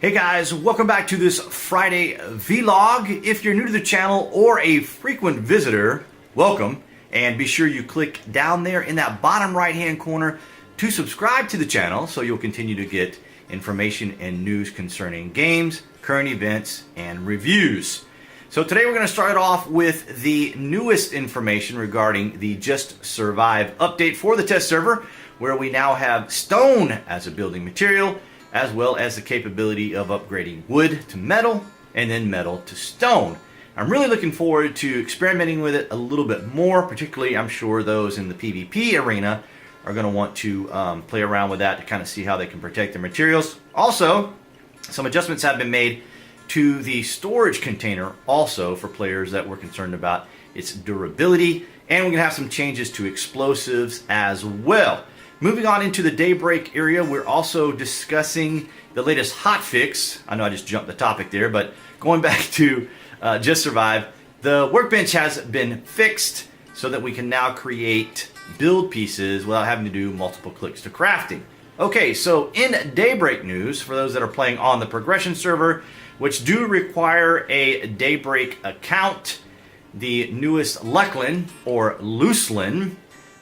Hey guys, welcome back to this Friday vlog. If you're new to the channel or a frequent visitor, welcome. And be sure you click down there in that bottom right hand corner to subscribe to the channel so you'll continue to get information and news concerning games, current events, and reviews. So today we're going to start off with the newest information regarding the Just Survive update for the test server, where we now have stone as a building material, as well as the capability of upgrading wood to metal and then metal to stone. I'm really looking forward to experimenting with it a little bit more, particularly I'm sure those in the PvP arena are going to want to play around with that to kind of see how they can protect their materials. Also, some adjustments have been made to the storage container also for players that were concerned about its durability, and we're going to have some changes to explosives as well. Moving on into the Daybreak area, we're also discussing the latest hotfix. I know I just jumped the topic there, but going back to Just Survive, the workbench has been fixed so that we can now create build pieces without having to do multiple clicks to crafting. Okay, so in Daybreak news, for those that are playing on the progression server, which do require a Daybreak account, the newest Luclin, or Lucelin,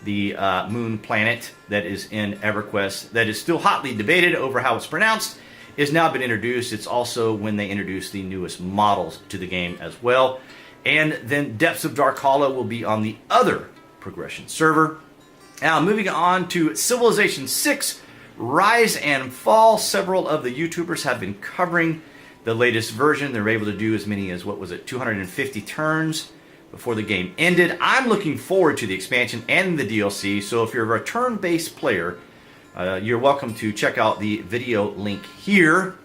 the moon planet that is in EverQuest that is still hotly debated over how it's pronounced, has now been introduced. It's also when they introduce the newest models to the game as well. And then Depths of Dark Hollow will be on the other progression server. Now moving on to Civilization 6 Rise and Fall. Several of the YouTubers have been covering the latest version. They're able to do as many as, 250 turns before the game ended. I'm looking forward to the expansion and the DLC, so if you're a turn-based player, you're welcome to check out the video link here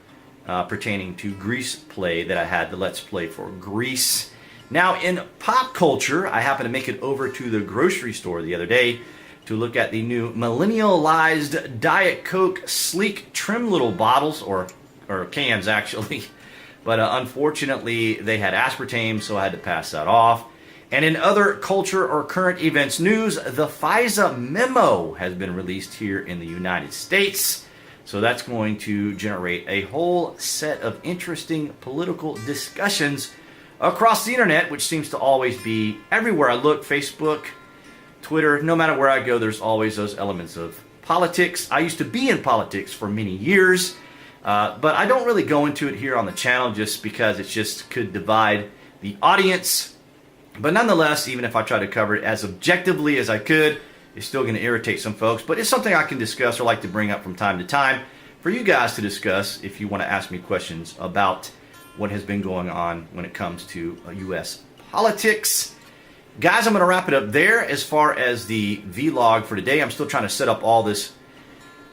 pertaining to Greece play that I had, the Let's Play for Greece. Now in pop culture, I happened to make it over to the grocery store the other day to look at the new millennialized Diet Coke sleek trim little bottles, or cans actually. But unfortunately, they had aspartame, so I had to pass that off. And in other culture or current events news, the FISA Memo has been released here in the United States. So that's going to generate a whole set of interesting political discussions across the internet, which seems to always be everywhere I look. Facebook, Twitter, no matter where I go, there's always those elements of politics. I used to be in politics for many years. But I don't really go into it here on the channel just because it just could divide the audience. But nonetheless, even if I try to cover it as objectively as I could, it's still going to irritate some folks. But it's something I can discuss or like to bring up from time to time for you guys to discuss if you want to ask me questions about what has been going on when it comes to U.S. politics. Guys, I'm going to wrap it up there as far as the vlog for today. I'm still trying to set up all this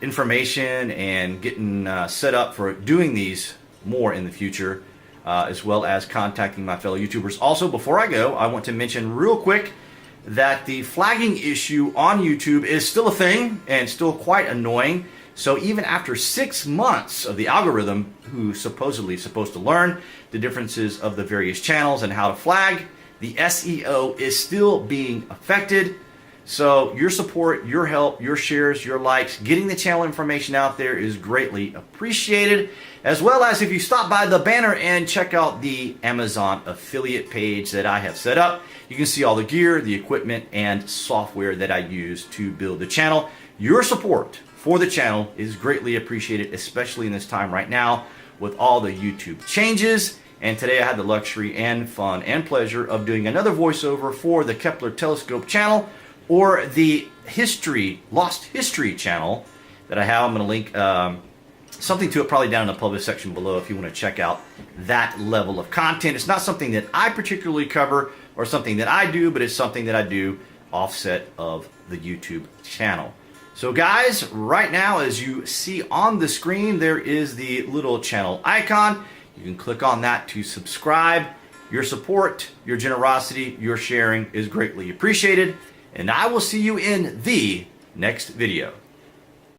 information and getting set up for doing these more in the future, as well as contacting my fellow YouTubers. Also, before I go, I want to mention real quick that the flagging issue on YouTube is still a thing and still quite annoying. So even after 6 months of the algorithm, who's supposedly supposed to learn the differences of the various channels and how to flag, the SEO is still being affected. So your support, your help, your shares, your likes, getting the channel information out there is greatly appreciated. As well as if you stop by the banner and check out the Amazon affiliate page that I have set up. You can see all the gear, the equipment, and software that I use to build the channel. Your support for the channel is greatly appreciated, especially in this time right now with all the YouTube changes. And today I had the luxury and fun and pleasure of doing another voiceover for the Kepler Telescope channel, or the Lost History channel that I have. I'm going to link something to it probably down in the public section below if you want to check out that level of content. It's not something that I particularly cover or something that I do, but it's something that I do offset of the YouTube channel. So guys, right now as you see on the screen, there is the little channel icon. You can click on that to subscribe. Your support, your generosity, your sharing is greatly appreciated. And I will see you in the next video.